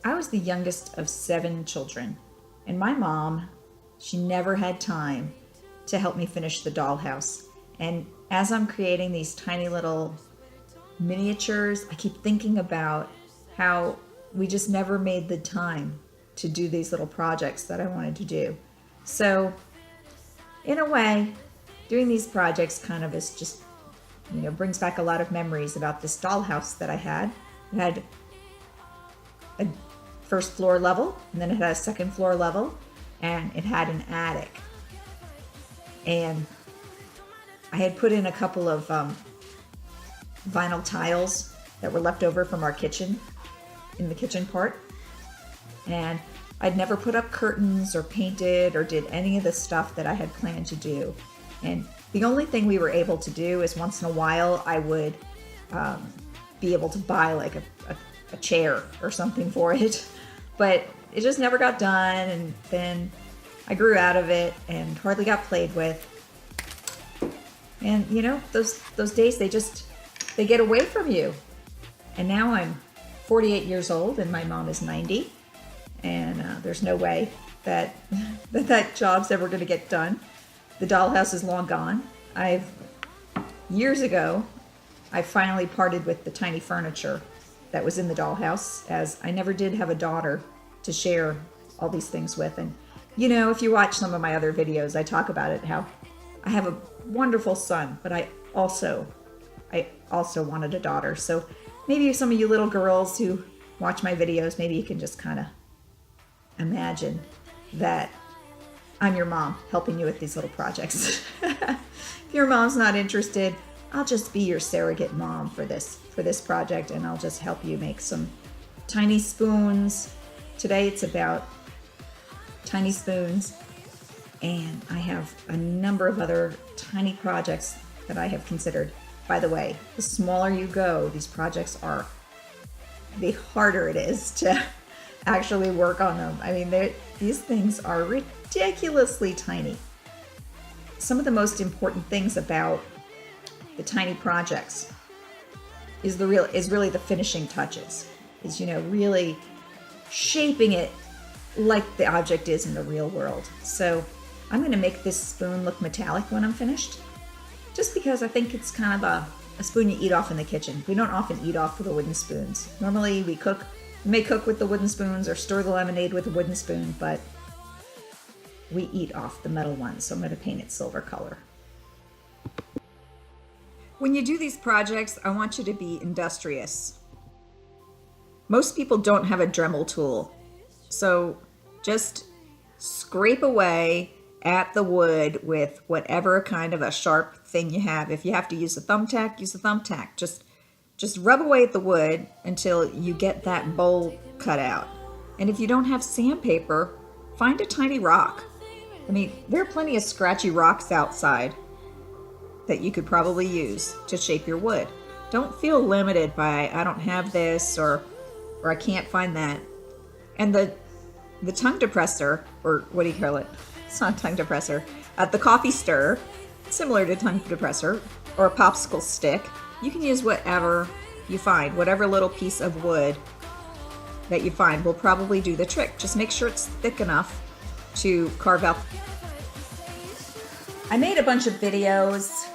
I was the youngest of 7 children, and my mom, she never had time to help me finish the dollhouse. And as I'm creating these tiny little miniatures, I keep thinking about how we just never made the time to do these little projects that I wanted to do. So in a way, doing these projects kind of is just, brings back a lot of memories about this dollhouse that I had. It had a first floor level, and then it had a second floor level, and it had an attic. And I had put in a couple of vinyl tiles that were left over from our kitchen, in the kitchen part. And I'd never put up curtains or painted or did any of the stuff that I had planned to do. And the only thing we were able to do is once in a while I would be able to buy like a chair or something for it. But it just never got done, and then I grew out of it and hardly got played with. And those days, they get away from you. And now I'm 48 years old and my mom is 90. And there's no way that job's ever going to get done. The dollhouse is long gone. Years ago, I finally parted with the tiny furniture that was in the dollhouse, as I never did have a daughter to share all these things with. And if you watch some of my other videos, I talk about it, how I have a wonderful son, but I also wanted a daughter. So maybe some of you little girls who watch my videos, maybe you can just kind of imagine that I'm your mom helping you with these little projects. If your mom's not interested, I'll just be your surrogate mom for this project, and I'll just help you make some tiny spoons. Today it's about tiny spoons, and I have a number of other tiny projects that I have considered. By the way, the smaller you go, these projects are, the harder it is to actually work on them. I mean, these things are ridiculously tiny. Some of the most important things about the tiny projects is really the finishing touches. Is really shaping it like the object is in the real world. So I'm going to make this spoon look metallic when I'm finished, just because I think it's kind of a spoon you eat off in the kitchen. We don't often eat off with the wooden spoons. Normally we may cook with the wooden spoons or stir the lemonade with a wooden spoon, but we eat off the metal ones. So I'm going to paint it silver color. When you do these projects, I want you to be industrious. Most people don't have a Dremel tool, so just scrape away at the wood with whatever kind of a sharp thing you have. If you have to use a thumbtack, use a thumbtack. Just rub away at the wood until you get that bowl cut out. And if you don't have sandpaper, find a tiny rock. I mean, there are plenty of scratchy rocks outside that you could probably use to shape your wood. Don't feel limited by, I don't have this, or I can't find that. And the tongue depressor, or what do you call it? It's not a tongue depressor. The coffee stir, similar to tongue depressor, or a popsicle stick. You can use whatever you find. Whatever little piece of wood that you find will probably do the trick. Just make sure it's thick enough to carve out. I made a bunch of videos,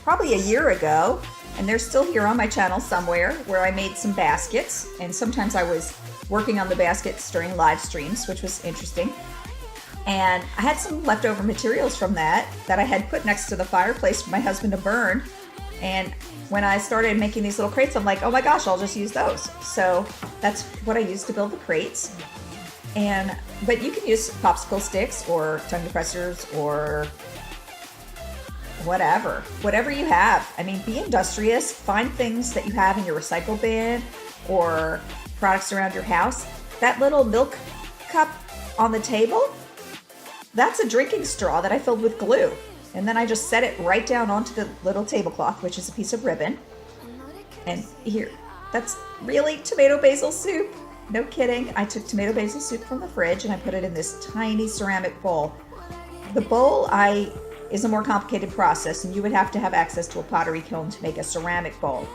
probably a year ago, and they're still here on my channel somewhere, where I made some baskets, and sometimes I was working on the baskets during live streams, which was interesting. And I had some leftover materials from that I had put next to the fireplace for my husband to burn. And when I started making these little crates, I'm like, oh my gosh, I'll just use those. So that's what I used to build the crates. But you can use popsicle sticks or tongue depressors or whatever you have. I mean, be industrious. Find things that you have in your recycle bin or products around your house. That little milk cup on the table, that's a drinking straw that I filled with glue. And then I just set it right down onto the little tablecloth, which is a piece of ribbon. And here, that's really tomato basil soup. No kidding. I took tomato basil soup from the fridge and I put it in this tiny ceramic bowl. The bowl is a more complicated process, and you would have to have access to a pottery kiln to make a ceramic bowl.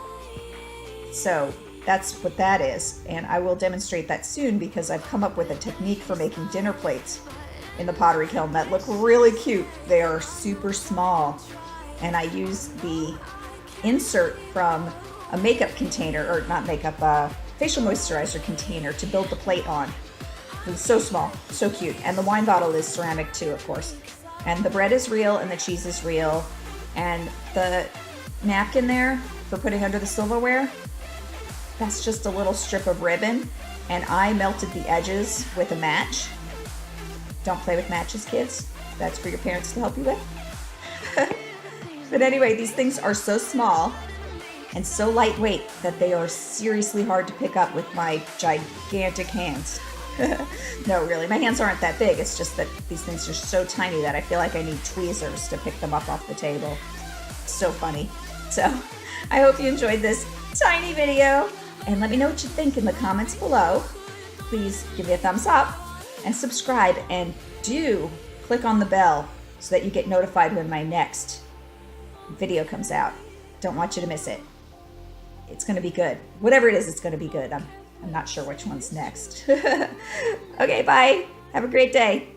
So that's what that is. And I will demonstrate that soon because I've come up with a technique for making dinner plates in the pottery kiln that look really cute. They are super small. And I use the insert from a makeup container, or not makeup, facial moisturizer container to build the plate on. It's so small, so cute. And the wine bottle is ceramic too, of course. And the bread is real and the cheese is real. And the napkin there for putting under the silverware, that's just a little strip of ribbon. And I melted the edges with a match. Don't play with matches, kids. That's for your parents to help you with. But anyway, these things are so small and so lightweight that they are seriously hard to pick up with my gigantic hands. No, really, my hands aren't that big. It's just that these things are so tiny that I feel like I need tweezers to pick them up off the table. It's so funny. So I hope you enjoyed this tiny video, and let me know what you think in the comments below. Please give me a thumbs up and subscribe, and do click on the bell so that you get notified when my next video comes out. Don't want you to miss it. It's going to be good. Whatever it is, it's going to be good. I'm not sure which one's next. Okay, bye. Have a great day.